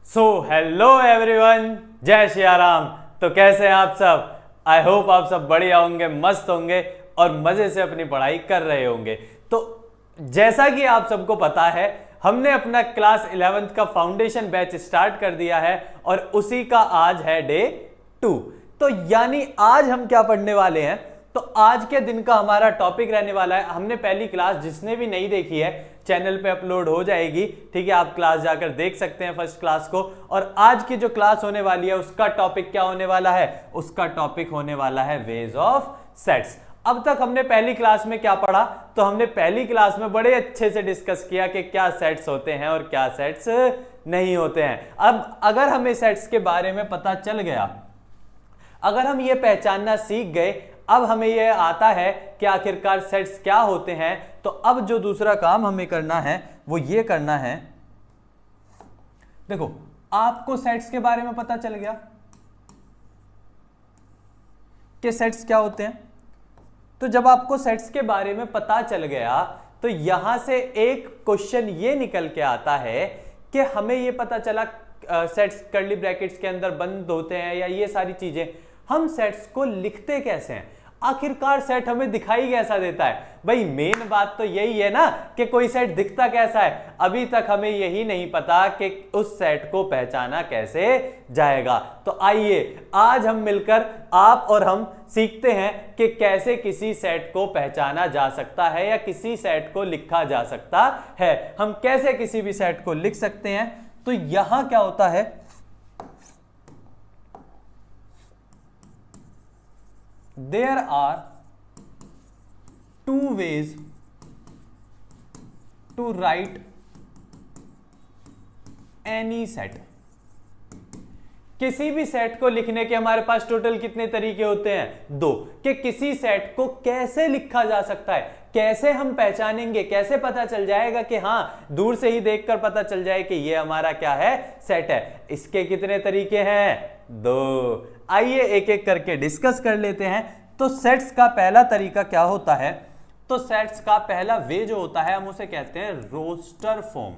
So hello everyone, जय श्री राम। तो कैसे हैं आप सब? आई होप आप सब बढ़िया होंगे, मस्त होंगे और मजे से अपनी पढ़ाई कर रहे होंगे। तो जैसा कि आप सबको पता है, हमने अपना क्लास 11th का फाउंडेशन बैच स्टार्ट कर दिया है और उसी का आज है डे 2। तो यानी आज हम क्या पढ़ने वाले हैं, तो आज के दिन का हमारा टॉपिक रहने वाला है। हमने पहली क्लास जिसने भी नहीं देखी है चैनल पे अपलोड हो जाएगी, ठीक है, आप क्लास जाकर देख सकते हैं फर्स्ट क्लास को। और आज की जो क्लास होने वाली है उसका टॉपिक क्या होने वाला है, उसका टॉपिक होने वाला है वेज ऑफ सेट्स। अब तक हमने पहली क्लास में क्या पढ़ा, तो हमने पहली क्लास में बड़े अच्छे से डिस्कस किया कि क्या सेट्स होते हैं और क्या सेट्स नहीं होते हैं। अब अगर हमें सेट्स के बारे में पता चल गया, अगर हम ये पहचानना सीख गए, अब हमें यह आता है कि आखिरकार सेट्स क्या होते हैं, तो अब जो दूसरा काम हमें करना है वो ये करना है। देखो, आपको सेट्स के बारे में पता चल गया कि सेट्स क्या होते हैं। तो जब आपको सेट्स के बारे में पता चल गया तो यहां से एक क्वेश्चन ये निकल के आता है कि हमें ये पता चला सेट्स कर्ली ब्रैकेट्स के अंदर बंद होते हैं या ये सारी चीजें, हम सेट्स को लिखते कैसे हैं, आखिरकार सेट हमें दिखाई कैसा देता है। भाई मेन बात तो यही है ना कि कोई सेट दिखता कैसा है। अभी तक हमें यही नहीं पता कि उस सेट को पहचाना कैसे जाएगा। तो आइए आज हम मिलकर आप और हम सीखते हैं कि कैसे किसी सेट को पहचाना जा सकता है या किसी सेट को लिखा जा सकता है। हम कैसे किसी भी सेट को लिख सकते हैं। तो यहां क्या होता है, there are two ways to write any set। किसी भी सेट को लिखने के हमारे पास टोटल कितने तरीके होते हैं? 2। कि किसी सेट को कैसे लिखा जा सकता है, कैसे हम पहचानेंगे, कैसे पता चल जाएगा कि हां दूर से ही देखकर पता चल जाए कि ये हमारा क्या है, सेट है। इसके कितने तरीके हैं? 2। आइए एक एक करके डिस्कस कर लेते हैं। तो सेट्स का पहला तरीका क्या होता है, तो सेट्स का पहला वे जो होता है हम उसे कहते हैं रोस्टर फॉर्म।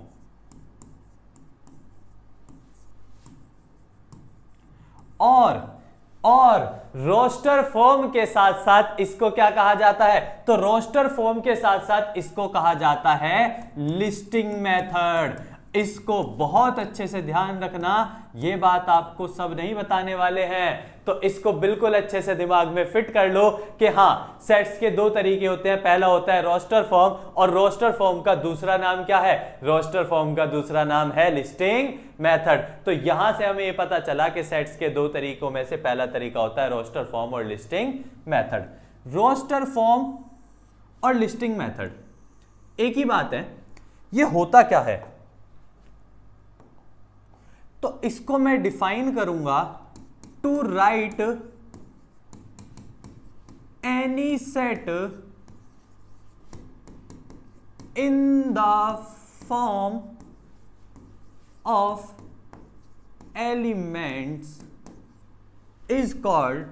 और रोस्टर फॉर्म के साथ साथ इसको क्या कहा जाता है, तो रोस्टर फॉर्म के साथ साथ इसको कहा जाता है लिस्टिंग मेथड। इसको बहुत अच्छे से ध्यान रखना, ये बात आपको सब नहीं बताने वाले हैं, तो इसको बिल्कुल अच्छे से दिमाग में फिट कर लो कि हां सेट्स के 2 तरीके होते हैं। पहला होता है रोस्टर फॉर्म और रोस्टर फॉर्म का दूसरा नाम क्या है, रोस्टर फॉर्म का दूसरा नाम है लिस्टिंग मेथड। तो यहां से हमें ये पता चला कि सेट्स के 2 तरीकों में से पहला तरीका होता है रोस्टर फॉर्म और लिस्टिंग मेथड। रोस्टर फॉर्म और लिस्टिंग मेथड एक ही बात है। ये होता क्या है, तो इसको मैं डिफाइन करूंगा to write any set in the form of elements is called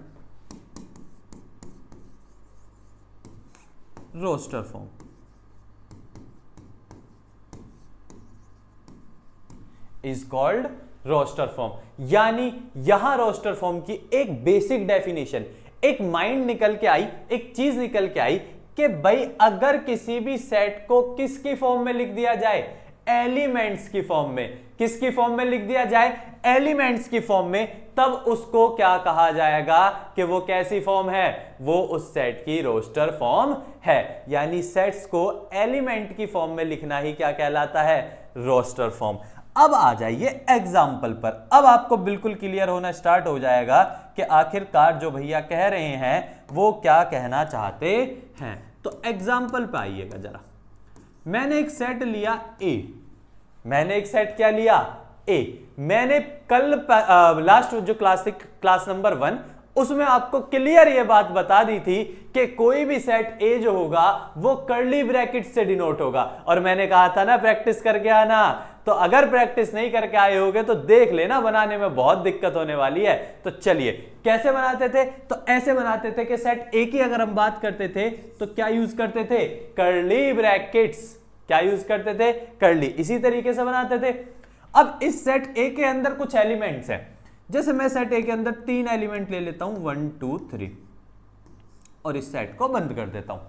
roster form. Is called roster form. यानी यहां रोस्टर फॉर्म की एक बेसिक डेफिनेशन, एक माइंड निकल के आई, एक चीज निकल के आई कि भाई अगर किसी भी सेट को किसकी फॉर्म में लिख दिया जाए, एलिमेंट्स की फॉर्म में। किसकी फॉर्म में लिख दिया जाए, एलिमेंट्स की फॉर्म में, तब उसको क्या कहा जाएगा कि वो कैसी फॉर्म है, वो उस सेट की रोस्टर फॉर्म है। यानी सेट्स को एलिमेंट की फॉर्म में लिखना ही क्या कहलाता है, रोस्टर फॉर्म। अब आ जाइए एग्जाम्पल पर। अब आपको बिल्कुल क्लियर होना स्टार्ट हो जाएगा कि आखिरकार जो भैया कह रहे हैं वो क्या कहना चाहते हैं। तो एग्जाम्पल पे आइएगा जरा। मैंने एक सेट लिया ए। मैंने एक सेट क्या लिया, ए। मैंने कल लास्ट जो क्लास नंबर 1 उसमें आपको क्लियर ये बात बता दी थी कि कोई भी सेट ए जो होगा वो कर्ली ब्रैकेट से डिनोट होगा। और मैंने कहा था ना प्रैक्टिस करके आना, तो अगर प्रैक्टिस नहीं करके आए होगे तो देख लेना, बनाने में बहुत दिक्कत होने वाली है। तो चलिए कैसे बनाते थे, तो ऐसे बनाते थे कि सेट ए की अगर हम बात करते थे तो क्या यूज करते थे, कर्ली ब्रैकेट्स। क्या यूज करते थे, कर्ली। इसी तरीके से बनाते थे। अब इस सेट ए के अंदर कुछ एलिमेंट्स हैं, जैसे मैं सेट ए के अंदर 3 एलिमेंट ले लेता हूं 1 2 3 और इस सेट को बंद कर देता हूं।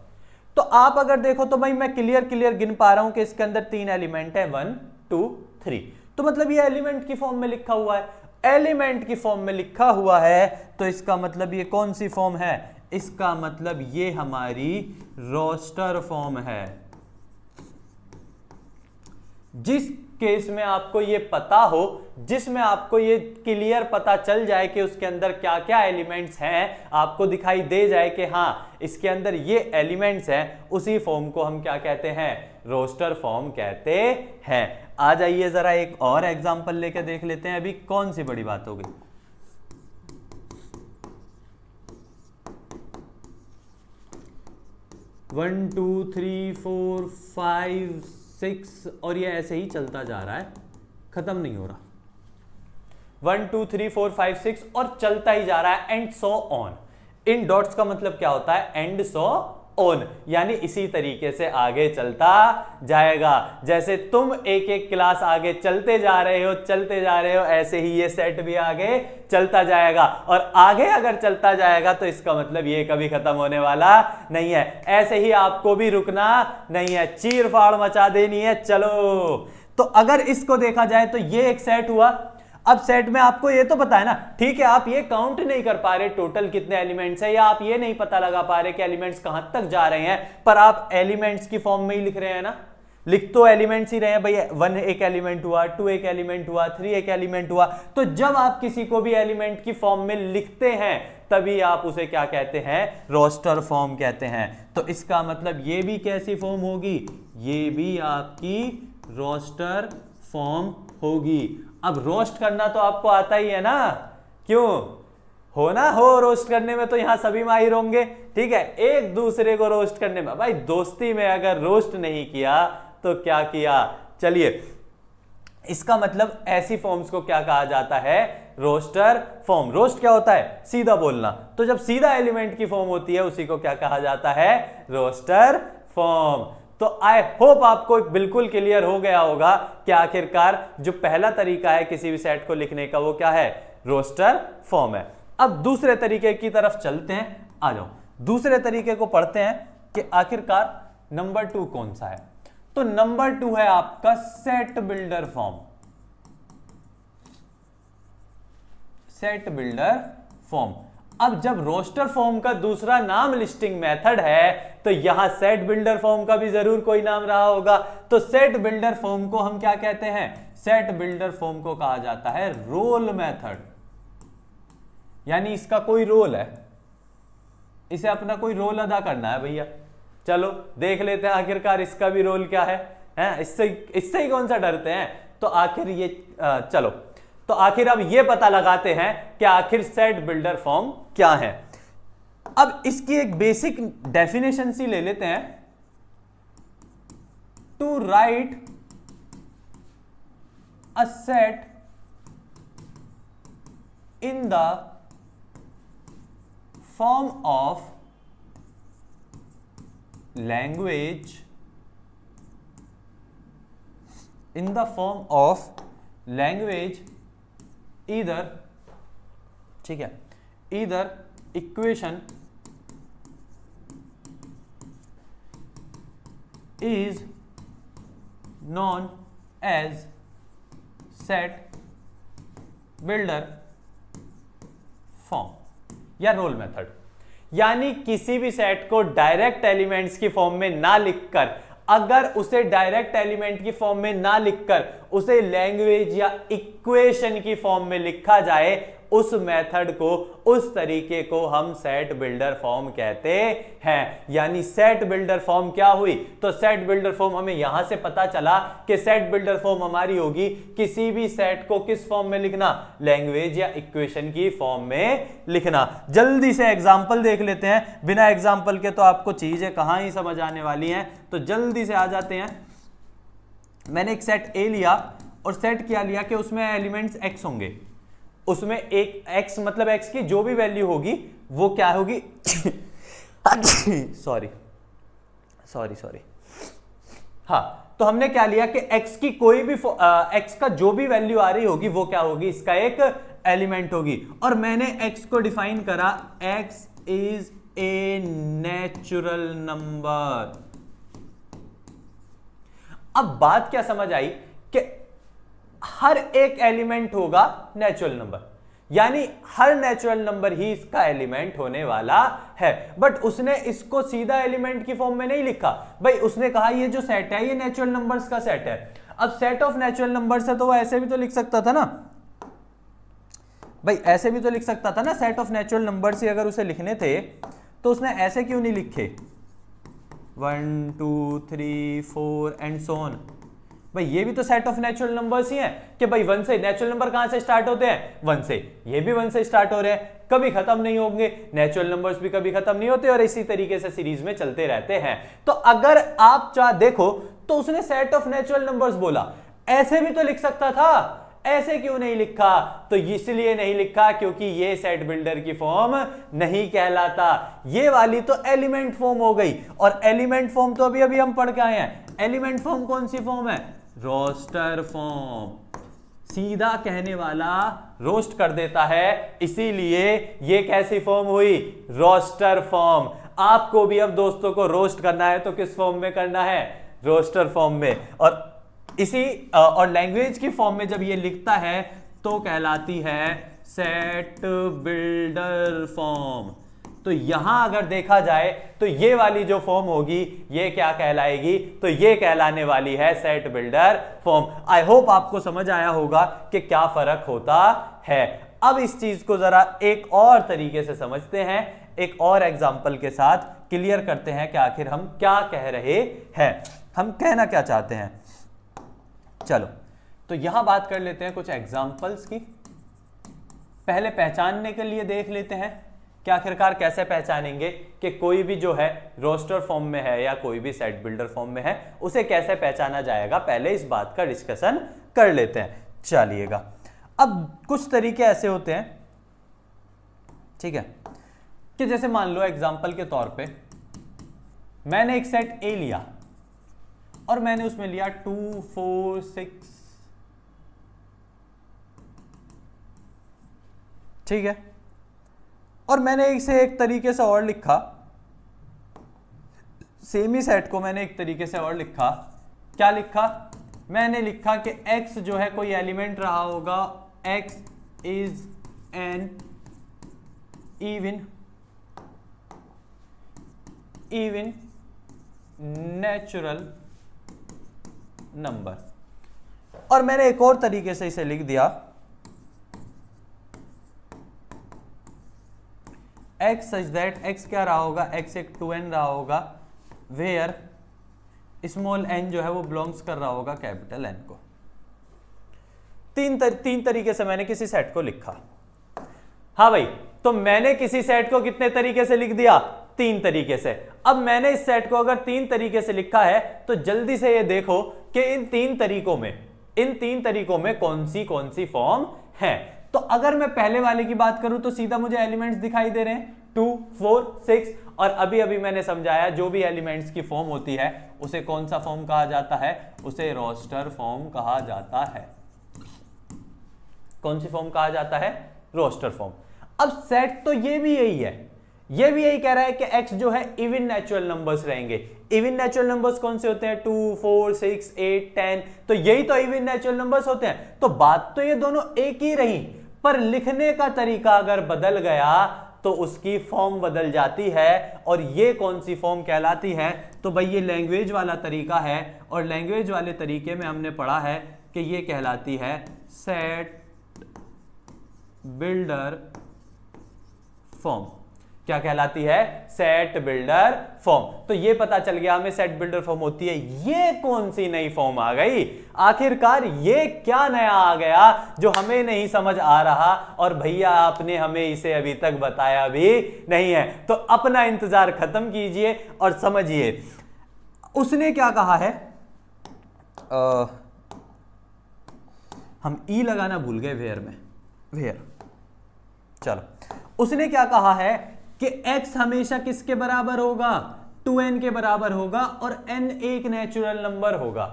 तो आप अगर देखो तो भाई मैं क्लियर गिन पा रहा हूं कि इसके अंदर 3 एलिमेंट है 1 2 3, तो मतलब ये एलिमेंट की फॉर्म में लिखा हुआ है, एलिमेंट की फॉर्म में लिखा हुआ है, तो इसका मतलब ये कौन सी फॉर्म है, इसका मतलब ये हमारी रोस्टर फॉर्म है। जिस केस में आपको ये पता हो, जिसमें आपको ये क्लियर पता चल जाए कि उसके अंदर क्या क्या एलिमेंट्स हैं, आपको दिखाई दे जाए कि हाँ इसके अंदर ये एलिमेंट्स हैं, उसी फॉर्म को हम क्या कहते हैं, रोस्टर फॉर्म कहते हैं। आ जाइए जरा एक और एग्जांपल लेके देख लेते हैं, अभी कौन सी बड़ी बात हो गई। One two three four five 6 और ये ऐसे ही चलता जा रहा है, खत्म नहीं हो रहा। 1 2 3 4 5 6 और चलता ही जा रहा है, and so on. In dots का मतलब क्या होता है, एंड सो ऑन, यानी इसी तरीके से आगे चलता जाएगा। जैसे तुम एक एक क्लास आगे चलते जा रहे हो, ऐसे ही ये सेट भी आगे चलता जाएगा, और आगे अगर चलता जाएगा तो इसका मतलब ये कभी खत्म होने वाला नहीं है। ऐसे ही आपको भी रुकना नहीं है, चीर फाड़ मचा देनी है। चलो, तो अगर इसको देखा जाए तो ये एक सेट हुआ। अब सेट में आपको ये तो पता है ना, ठीक है, आप ये काउंट नहीं कर पा रहे टोटल कितने एलिमेंट्स है, या आप ये नहीं पता लगा पा रहे कि एलिमेंट्स कहां तक जा रहे हैं, पर आप एलिमेंट्स की फॉर्म में ही लिख रहे हैं ना, लिख तो एलिमेंट्स ही रहे हैं भाई। 1 एक एलिमेंट हुआ, 2 एक एलिमेंट हुआ, 3 एक एलिमेंट हुआ। तो जब आप किसी को भी एलिमेंट की फॉर्म में लिखते हैं तभी आप उसे क्या कहते हैं, रोस्टर फॉर्म कहते हैं। तो इसका मतलब ये भी कैसी फॉर्म होगी, ये भी आपकी रोस्टर फॉर्म होगी। अब रोस्ट करना तो आपको आता ही है ना, क्यों हो ना, हो रोस्ट करने में तो यहां सभी माहिर होंगे, ठीक है। एक दूसरे को रोस्ट करने में, भाई दोस्ती में अगर रोस्ट नहीं किया तो क्या किया। चलिए, इसका मतलब ऐसी फॉर्म्स को क्या कहा जाता है, रोस्टर फॉर्म। रोस्ट क्या होता है, सीधा बोलना, तो जब सीधा एलिमेंट की फॉर्म होती है उसी को क्या कहा जाता है, रोस्टर फॉर्म। तो आई होप आपको बिल्कुल क्लियर हो गया होगा कि आखिरकार जो पहला तरीका है किसी भी सेट को लिखने का वो क्या है, रोस्टर फॉर्म है। अब दूसरे तरीके की तरफ चलते हैं, आ जाओ दूसरे तरीके को पढ़ते हैं कि आखिरकार नंबर 2 कौन सा है। तो नंबर 2 है आपका set builder form. Set builder form. अब जब रोस्टर फॉर्म का दूसरा नाम लिस्टिंग मेथड है तो यहां सेट बिल्डर फॉर्म का भी जरूर कोई नाम रहा होगा। तो सेट बिल्डर फॉर्म को हम क्या कहते हैं, सेट बिल्डर फॉर्म को कहा जाता है रोल मेथड, यानी इसका कोई रोल है, इसे अपना कोई रोल अदा करना है भैया। चलो देख लेते हैं आखिरकार इसका भी रोल क्या है, इससे ही कौन सा डरते हैं। तो आखिर ये चलो, तो आखिर अब ये पता लगाते हैं कि आखिर सेट बिल्डर फॉर्म क्या है। अब इसकी एक बेसिक डेफिनेशन सी ले लेते हैं, to write a set in the form of language, in the form of language either, ठीक है, either equation is known as set builder form या रोल मेथड। यानी किसी भी सेट को डायरेक्ट एलिमेंट्स की फॉर्म में ना लिखकर, अगर उसे डायरेक्ट एलिमेंट की फॉर्म में ना लिखकर उसे लैंग्वेज या इक्वेशन की फॉर्म में लिखा जाए, उस मेथड को, उस तरीके को हम सेट बिल्डर फॉर्म कहते हैं। यानी सेट बिल्डर फॉर्म क्या हुई, तो सेट बिल्डर फॉर्म हमें यहां से पता चला कि सेट बिल्डर फॉर्म हमारी होगी किसी भी सेट को किस फॉर्म में लिखना, लैंग्वेज या इक्वेशन की फॉर्म में लिखना। जल्दी से एग्जांपल देख लेते हैं, बिना एग्जांपल के तो आपको चीजें कहां ही समझ आने वाली हैं, तो जल्दी से आ जाते हैं। मैंने एक सेट ए लिया और सेट क्या लिया कि उसमें एलिमेंट्स एक्स होंगे, उसमें एक x मतलब x की जो भी वैल्यू होगी वो क्या होगी सॉरी हाँ, तो हमने क्या लिया कि x की कोई भी x का जो भी वैल्यू आ रही होगी वो क्या होगी, इसका एक एलिमेंट होगी। और मैंने x को डिफाइन करा, x is a natural number. अब बात क्या समझ आई कि हर एक एलिमेंट होगा नेचुरल नंबर, यानी हर नेचुरल नंबर ही इसका एलिमेंट होने वाला है। बट उसने इसको सीधा एलिमेंट की फॉर्म में नहीं लिखा भाई, उसने कहा ये जो सेट है ये नेचुरल नंबर्स का सेट है। अब सेट ऑफ नेचुरल नंबर्स है तो वो ऐसे भी तो लिख सकता था ना भाई, ऐसे भी तो लिख सकता था ना, सेट ऑफ नेचुरल नंबर्स ही अगर उसे लिखने थे तो उसने ऐसे क्यों नहीं लिखे 1 2 3 4 एंड सो ऑन। भाई ये भी तो सेट ऑफ नेचुरल नंबर्स ही हैं कि भाई 1 से, नेचुरल नंबर कहां से स्टार्ट होते हैं 1 से, ये भी 1 से स्टार्ट हो रहे हैं, कभी खत्म नहीं होंगे, नेचुरल नंबर्स भी कभी खत्म नहीं होते और इसी तरीके से सीरीज में चलते रहते हैं। तो अगर आप चाह देखो तो उसने सेट ऑफ नेचुरल नंबर्स बोला, ऐसे भी तो लिख सकता था, ऐसे क्यों नहीं लिखा? तो इसलिए नहीं लिखा क्योंकि ये सेट बिल्डर की फॉर्म नहीं कहलाता, ये वाली तो एलिमेंट फॉर्म हो गई। और एलिमेंट फॉर्म तो अभी अभी हम पढ़ के आए हैं, एलिमेंट फॉर्म कौन सी फॉर्म है, रोस्टर फॉर्म। सीधा कहने वाला रोस्ट कर देता है, इसीलिए ये कैसी फॉर्म हुई, रोस्टर फॉर्म। आपको भी अब दोस्तों को रोस्ट करना है तो किस फॉर्म में करना है, रोस्टर फॉर्म में। और इसी और लैंग्वेज की फॉर्म में जब ये लिखता है तो कहलाती है सेट बिल्डर फॉर्म। तो यहां अगर देखा जाए तो ये वाली जो फॉर्म होगी ये क्या कहलाएगी, तो ये कहलाने वाली है set builder form. I hope आपको समझ आया होगा कि क्या फर्क होता है। अब इस चीज को जरा एक और तरीके से समझते हैं, एक और एग्जांपल के साथ क्लियर करते हैं कि आखिर हम क्या कह रहे हैं, हम कहना क्या चाहते हैं। चलो तो यहां बात कर लेते हैं कुछ एग्जांपल्स की। पहले पहचानने के लिए देख लेते हैं कि आखिरकार कैसे पहचानेंगे कि कोई भी जो है रोस्टर फॉर्म में है या कोई भी सेट बिल्डर फॉर्म में है, उसे कैसे पहचाना जाएगा। पहले इस बात का डिस्कशन कर लेते हैं, चलिएगा। अब कुछ तरीके ऐसे होते हैं, ठीक है, कि जैसे मान लो एग्जांपल के तौर पे मैंने एक सेट ए लिया और मैंने उसमें लिया 2 4 6, ठीक है, और मैंने इसे एक तरीके से और लिखा, सेम ही सेट को मैंने एक तरीके से और लिखा। क्या लिखा, मैंने लिखा कि x जो है कोई एलिमेंट रहा होगा, x is N even natural number. और मैंने एक और तरीके से इसे लिख दिया, x सच दैट x क्या रहा होगा, x एक 2n रहा होगा, वेयर स्मॉल n जो है वो बिलोंग्स कर रहा होगा कैपिटल N को। तीन तरीके से मैंने किसी सेट को लिखा। हाँ भाई, तो मैंने किसी सेट को कितने तरीके से लिख दिया, 3 तरीके से। अब मैंने इस सेट को अगर 3 तरीके से लिखा है तो जल्दी से ये देखो कि इन तीन तरीकों में कौन सी फॉर्म है। तो अगर मैं पहले वाले की बात करूं तो सीधा मुझे एलिमेंट्स दिखाई दे रहे हैं 2 4 6, और अभी अभी मैंने समझाया जो भी एलिमेंट्स की फॉर्म होती है उसे कौन सा फॉर्म कहा जाता है, उसे रोस्टर फॉर्म कहा जाता है। कौन सी फॉर्म कहा जाता है, रोस्टर फॉर्म। अब सेट तो ये भी यही है, ये भी यही कह रहा है कि x जो है इवन नेचुरल नंबर्स रहेंगे। इवन नेचुरल नंबर्स कौन से होते हैं, 2 4 6 8 10, तो यही तो इवन नेचुरल नंबर्स होते हैं। तो बात तो ये दोनों एक ही रही, पर लिखने का तरीका अगर बदल गया तो उसकी फॉर्म बदल जाती है। और ये कौन सी फॉर्म कहलाती है, तो भाई ये लैंग्वेज वाला तरीका है, और लैंग्वेज वाले तरीके में हमने पढ़ा है कि ये कहलाती है सेट बिल्डर फॉर्म। क्या कहलाती है, सेट बिल्डर फॉर्म। तो ये पता चल गया हमें सेट बिल्डर फॉर्म होती है। ये कौन सी नई फॉर्म आ गई, आखिरकार ये क्या नया आ गया जो हमें नहीं समझ आ रहा, और भैया आपने हमें इसे अभी तक बताया भी नहीं है। तो अपना इंतजार खत्म कीजिए और समझिए उसने क्या कहा है। हम ई लगाना भूल गए वेयर में, वेयर। चलो, उसने क्या कहा है कि x हमेशा किसके बराबर होगा, 2 2n के बराबर होगा और n एक नेचुरल नंबर होगा।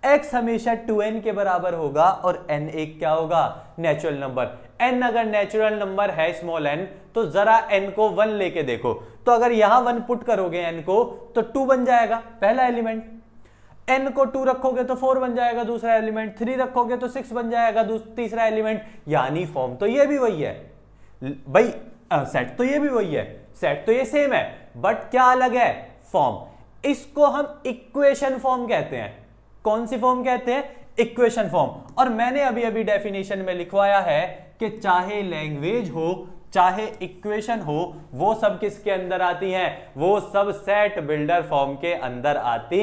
x हमेशा 2n के बराबर होगा और n एक क्या होगा, नेचुरल नंबर। n अगर नेचुरल नंबर है स्मॉल n, तो जरा n को 1 लेके देखो, तो अगर यहां 1 पुट करोगे n को तो 2 बन जाएगा पहला एलिमेंट, n को 2 रखोगे तो 4 बन जाएगा दूसरा एलिमेंट, 3 रखोगे तो 6 बन जाएगा तीसरा एलिमेंट। यानी फॉर्म तो ये भी वही है भाई, सेट तो ये भी वही है, सेट तो ये सेम है, बट क्या अलग है, फॉर्म। इसको हम इक्वेशन फॉर्म कहते हैं। कौन सी फॉर्म कहते हैं, इक्वेशन फॉर्म। और मैंने अभी अभी डेफिनेशन में लिखवाया है कि चाहे लैंग्वेज हो चाहे इक्वेशन हो, वो सब किसके अंदर आती हैं, वो सब सेट बिल्डर फॉर्म के अंदर आती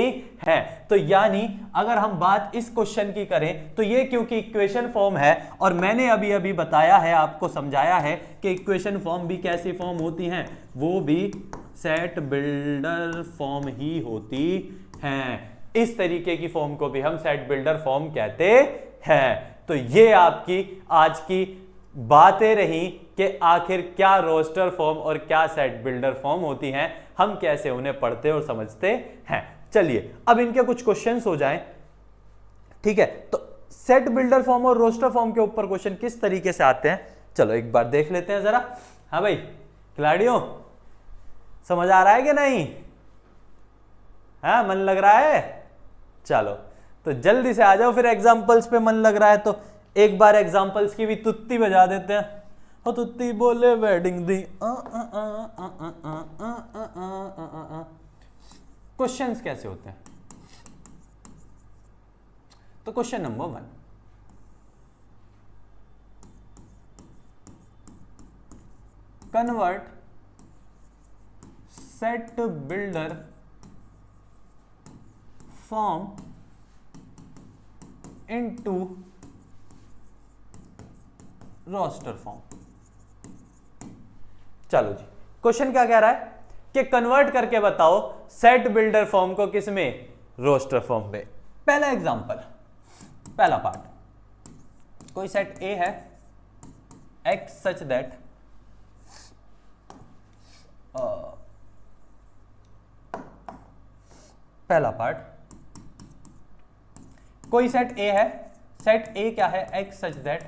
हैं। तो यानी अगर हम बात इस क्वेश्चन की करें तो ये क्योंकि इक्वेशन फॉर्म है, और मैंने अभी अभी बताया है, आपको समझाया है कि इक्वेशन फॉर्म भी कैसी फॉर्म होती हैं, वो भी सेट बिल्डर फॉर्म ही होती हैं। इस तरीके की फॉर्म को भी हम सेट बिल्डर फॉर्म कहते हैं। तो ये आपकी आज की बातें रही कि आखिर क्या रोस्टर फॉर्म और क्या सेट बिल्डर फॉर्म होती हैं, हम कैसे उन्हें पढ़ते और समझते हैं। चलिए अब इनके कुछ क्वेश्चंस हो जाएं, ठीक है। तो सेट बिल्डर फॉर्म और रोस्टर फॉर्म के ऊपर क्वेश्चन किस तरीके से आते हैं, चलो एक बार देख लेते हैं जरा। हाँ भाई खिलाड़ियों, समझ आ रहा है कि नहीं, हाँ मन लग रहा है, चलो तो जल्दी से आ जाओ फिर। एग्जाम्पल्स पे मन लग रहा है तो एक बार एग्जाम्पल्स की भी तुत्ती बजा देते हैं। हो तुत्ती बोले वेडिंग दी, क्वेश्चंस कैसे होते हैं। तो question number 1, convert set builder form into roster form. चलो जी, क्वेश्चन क्या कह रहा है कि कन्वर्ट करके बताओ सेट बिल्डर फॉर्म को किस में, रोस्टर फॉर्म में। पहला एग्जांपल, पहला पार्ट, कोई सेट ए है x सच दैट पहला पार्ट, कोई सेट A है, सेट A क्या है, x such that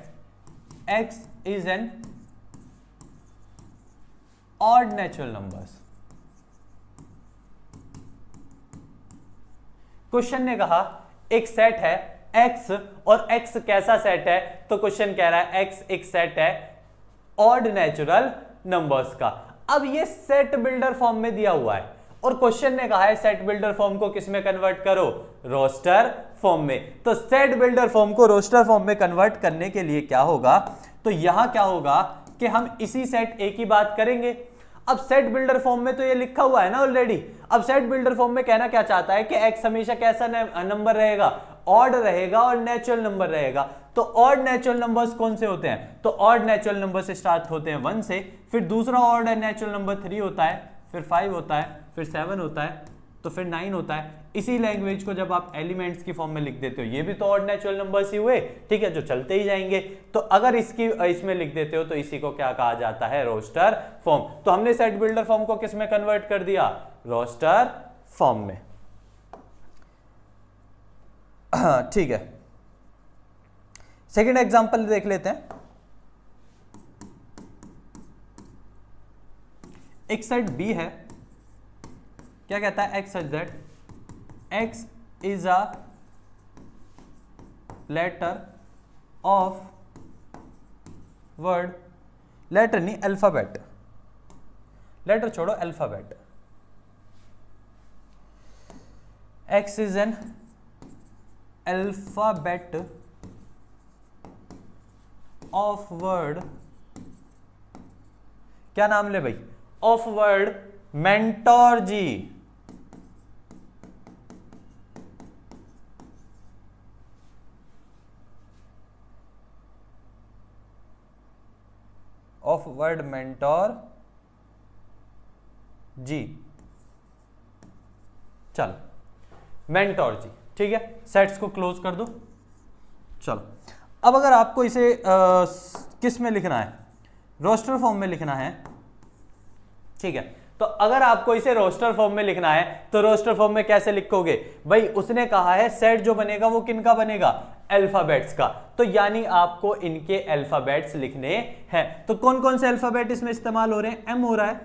x is N odd natural numbers. Question ने कहा एक सेट है x, और x कैसा सेट है, तो क्वेश्चन कह रहा है x एक सेट है ऑड नेचुरल नंबर्स का। अब ये सेट बिल्डर फॉर्म में दिया हुआ है और क्वेश्चन ने कहा है सेट बिल्डर फॉर्म को किस में कन्वर्ट करो, रोस्टर फॉर्म में। तो सेट बिल्डर फॉर्म को रोस्टर फॉर्म में कन्वर्ट करने के लिए क्या होगा, तो यहां क्या होगा कि हम इसी सेट ए की बात करेंगे। अब सेट बिल्डर फॉर्म में तो ये लिखा हुआ है ना ऑलरेडी। अब सेट बिल्डर फॉर्म में कहना क्या चाहता है कि x हमेशा कैसा नंबर रहेगा, ऑड रहेगा और नेचुरल नंबर रहेगा। तो ऑड नेचुरल नंबर्स कौन से होते हैं, तो ऑड नेचुरल नंबर से स्टार्ट होते हैं 1 से, फिर दूसरा ऑड नेचुरल नंबर 3 होता है, फिर 5 होता है, फिर 7 होता है, तो फिर 9 होता है। इसी लैंग्वेज को जब आप एलिमेंट्स की फॉर्म में लिख देते हो, ये भी तो ऑड नेचुरल नंबर्स ही हुए, ठीक है, जो चलते ही जाएंगे। तो अगर इसमें लिख देते हो तो इसी को क्या कहा जाता है, रोस्टर फॉर्म। तो हमने सेट बिल्डर फॉर्म को किस में कन्वर्ट कर दिया, रोस्टर फॉर्म में। ठीक है, सेकेंड एग्जांपल देख लेते हैं। एक सेट बी है, क्या कहता है, x such that x is a letter of word, letter नहीं अल्फाबेट, लेटर छोड़ो alphabet, x is an alphabet of word, क्या नाम ले भाई, of word mentor ji. Of word mentor ji, चलो मेंटोर जी, ठीक है, सेट्स को क्लोज कर दो। चलो अब अगर आपको इसे किस में लिखना है, रोस्टर फॉर्म में लिखना है, ठीक है, तो अगर आपको इसे रोस्टर फॉर्म में लिखना है तो रोस्टर फॉर्म में कैसे लिखोगे भाई, उसने कहा है सेट जो बनेगा वो किनका बनेगा, अल्फाबेट्स का, तो यानी आपको इनके अल्फाबेट्स लिखने हैं। तो कौन कौन से अल्फाबेट इसमें इस्तेमाल हो रहे हैं, एम हो रहा है,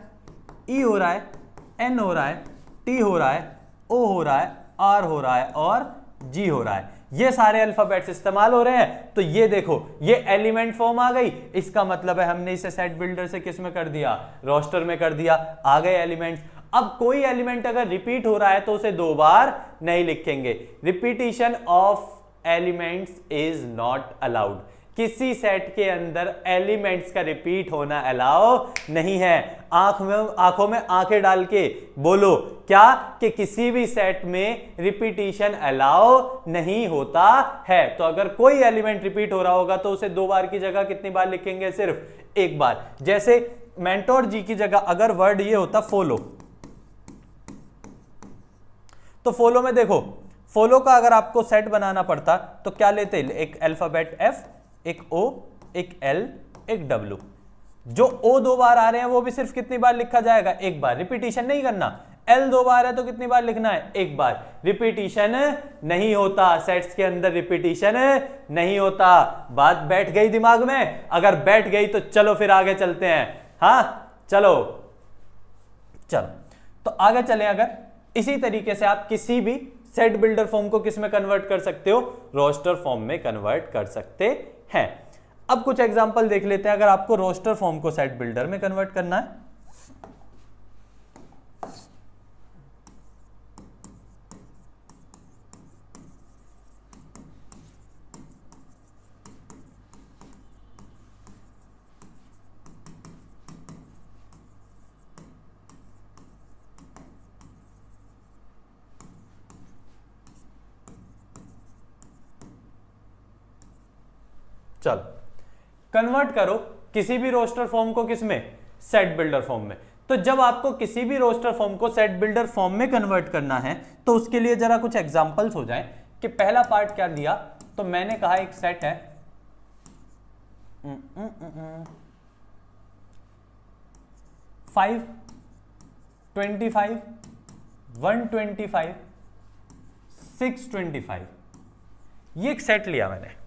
ई हो रहा है, एन हो रहा है, टी हो रहा है, ओ हो रहा है, आर हो रहा है और जी हो रहा है, ये सारे अल्फाबेट्स इस्तेमाल हो रहे हैं। तो ये देखो ये एलिमेंट फॉर्म आ गई, इसका मतलब है हमने इसे सेट बिल्डर से किस में कर दिया, रोस्टर में कर दिया, आ गए एलिमेंट्स। अब कोई एलिमेंट अगर रिपीट हो रहा है तो उसे 2 बार नहीं लिखेंगे, repetition of elements is not allowed, किसी सेट के अंदर एलिमेंट्स का रिपीट होना अलाउ नहीं है। आंखों में आंखें डाल के बोलो क्या, कि किसी भी सेट में रिपीटिशन अलाउ नहीं होता है। तो अगर कोई एलिमेंट रिपीट हो रहा होगा तो उसे 2 बार की जगह कितनी बार लिखेंगे, सिर्फ 1 बार। जैसे मेंटोर जी की जगह अगर वर्ड ये होता फॉलो, तो फॉलो में देखो, फॉलो का अगर आपको सेट बनाना पड़ता तो क्या लेते, एक अल्फाबेट एफ, एक ओ, एक एल, एक डब्ल्यू। जो ओ 2 बार आ रहे हैं वो भी सिर्फ कितनी बार लिखा जाएगा, 1 बार, रिपीटिशन नहीं करना। एल 2 बार है तो कितनी बार लिखना है, 1 बार, रिपीटिशन नहीं होता, सेट्स के अंदर रिपीटिशन नहीं होता। बात बैठ गई दिमाग में, अगर बैठ गई तो चलो फिर आगे चलते हैं। हाँ चलो तो आगे चलें। अगर इसी तरीके से आप किसी भी सेट बिल्डर फॉर्म को किस में कन्वर्ट कर सकते हो, रोस्टर फॉर्म में कन्वर्ट कर सकते हैं। अब कुछ एग्जांपल देख लेते हैं, अगर आपको रोस्टर फॉर्म को सेट बिल्डर में कन्वर्ट करना है। चलो कन्वर्ट करो किसी भी रोस्टर फॉर्म को किसमें, सेट बिल्डर फॉर्म में। तो जब आपको किसी भी रोस्टर फॉर्म को सेट बिल्डर फॉर्म में कन्वर्ट करना है तो उसके लिए जरा कुछ एग्जांपल्स हो जाएं कि पहला पार्ट क्या दिया। तो मैंने कहा एक सेट है 5, 25, 125, 625, ये एक सेट लिया मैंने।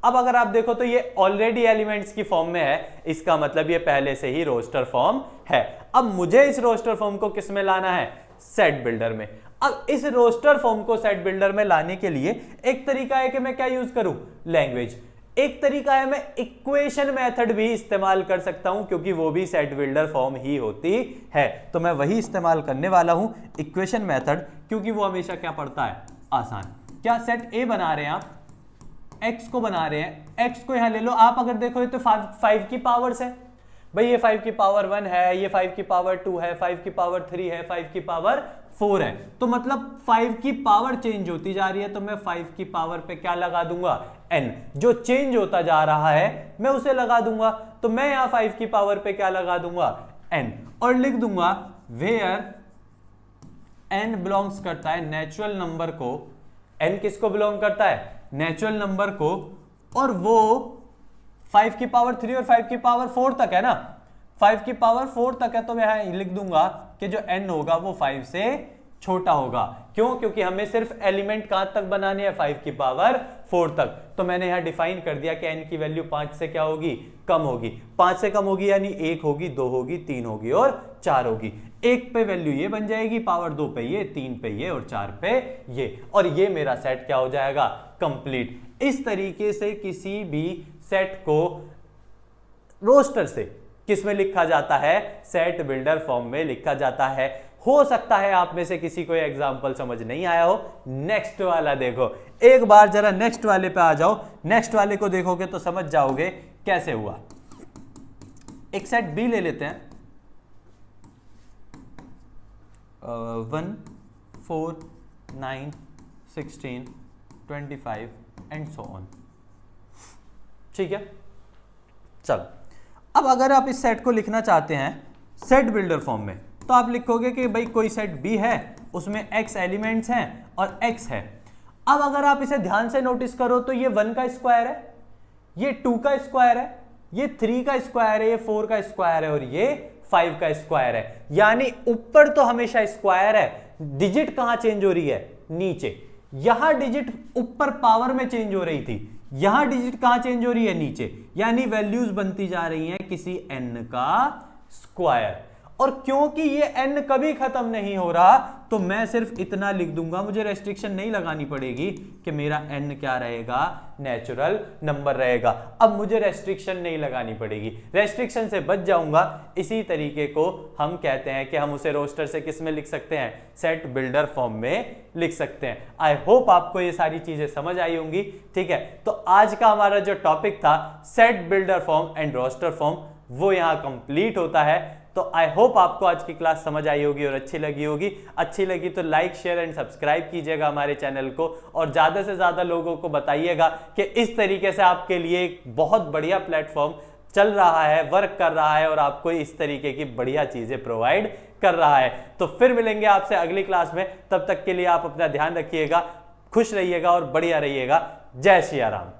अब अगर आप देखो तो ये ऑलरेडी एलिमेंट्स की फॉर्म में है, इसका मतलब ये पहले से ही रोस्टर फॉर्म है। अब मुझे इस रोस्टर फॉर्म को किस में लाना है, सेट बिल्डर में। अब इस रोस्टर फॉर्म को सेट बिल्डर में लाने के लिए एक तरीका है कि मैं क्या यूज करूं, लैंग्वेज। एक तरीका है मैं इक्वेशन मेथड भी इस्तेमाल कर सकता हूं, क्योंकि वो भी सेट बिल्डर फॉर्म ही होती है। तो मैं वही इस्तेमाल करने वाला हूं, इक्वेशन मेथड, क्योंकि वो हमेशा क्या पड़ता है, आसान। क्या सेट ए बना रहे हैं आप, x को बना रहे हैं, x को यहां ले लो। आप अगर देखो तो 5 की पावर्स है भाई, ये 5 की पावर 1 है, ये 5 की पावर 2 है, 5 की पावर 3 है, 5 की पावर 4 है। तो मतलब 5 की पावर चेंज होती जा रही है, तो मैं 5 की पावर पे क्या lगा दूंगा, n। जो चेंज होता जा रहा है मैं उसे लगा दूंगा। तो मैं यहां 5 की पावर पे क्या लगा दूंगा, n, और लिख दूंगा वेयर n बिलोंग्स करता है नेचुरल नंबर को। n किसको बिलोंग करता है, नेचुरल नंबर को, और वो 5 की पावर 3 और 5 की पावर 4 तक है ना, 5 की पावर 4 तक है। तो मैं यहां लिख दूंगा कि जो n होगा वो 5 से छोटा होगा। क्यों, क्योंकि हमें सिर्फ एलिमेंट कहां तक बनाने हैं, 5 की पावर 4 तक। तो मैंने यहां डिफाइन कर दिया कि n की वैल्यू 5 से क्या होगी, कम होगी। 5 से कम होगी यानी 1 होगी, 2 होगी, 3 होगी और 4 होगी। 1 पे वैल्यू ये बन जाएगी, पावर 2 पे ये, 3 पे ये और 4 पे ये, और ये मेरा सेट क्या हो जाएगा, कंप्लीट। इस तरीके से किसी भी सेट को रोस्टर से किस में लिखा जाता है, सेट बिल्डर फॉर्म में लिखा जाता है। हो सकता है आप में से किसी को एग्जांपल समझ नहीं आया हो, नेक्स्ट वाला देखो। एक बार जरा नेक्स्ट वाले पे आ जाओ, नेक्स्ट वाले को देखोगे तो समझ जाओगे कैसे हुआ। एक सेट बी ले लेते हैं, 1, 4, 9, 16, 25 एंड सो ऑन। ठीक है, चलो अब अगर आप इस सेट को लिखना चाहते हैं सेट बिल्डर फॉर्म में, तो आप लिखोगे कि भाई कोई सेट बी है, उसमें x एलिमेंट्स हैं और x है। अब अगर आप इसे ध्यान से नोटिस करो तो ये 1 का स्क्वायर है, ये 2 का स्क्वायर है, ये 3 का स्क्वायर है, ये 4 का स्क्वायर है और ये 5 का स्क्वायर है, यानी ऊपर तो हमेशा स्क्वायर है, डिजिट कहां चेंज हो रही है, नीचे। यहां डिजिट ऊपर पावर में चेंज हो रही थी, यहां डिजिट कहां चेंज हो रही है, नीचे, यानी वैल्यूज बनती जा रही हैं किसी n का स्क्वायर। और क्योंकि ये n कभी खत्म नहीं हो रहा तो मैं सिर्फ इतना लिख दूंगा, मुझे रेस्ट्रिक्शन नहीं लगानी पड़ेगी कि मेरा n क्या रहेगा, नेचुरल नंबर रहेगा। अब मुझे रेस्ट्रिक्शन नहीं लगानी पड़ेगी, रेस्ट्रिक्शन से बच जाऊंगा। इसी तरीके को हम कहते हैं कि हम उसे रोस्टर से किस में लिख सकते हैं, सेट बिल्डर फॉर्म में लिख सकते हैं। आई होप आपको ये सारी चीजें समझ आई होंगी। ठीक है, तो आज का हमारा जो टॉपिक था set builder form and roster form, वो यहां कंप्लीट होता है। तो आई होप आपको आज की क्लास समझ आई होगी और अच्छी लगी होगी। अच्छी लगी तो लाइक शेयर एंड सब्सक्राइब कीजिएगा हमारे चैनल को, और ज्यादा से ज्यादा लोगों को बताइएगा कि इस तरीके से आपके लिए एक बहुत बढ़िया प्लेटफॉर्म चल रहा है, वर्क कर रहा है और आपको इस तरीके की बढ़िया चीजें प्रोवाइड कर रहा है। तो फिर मिलेंगे आपसे अगली क्लास में, तब तक के लिए आप अपना ध्यान रखिएगा, खुश रहिएगा और बढ़िया रहिएगा। जय श्री राम।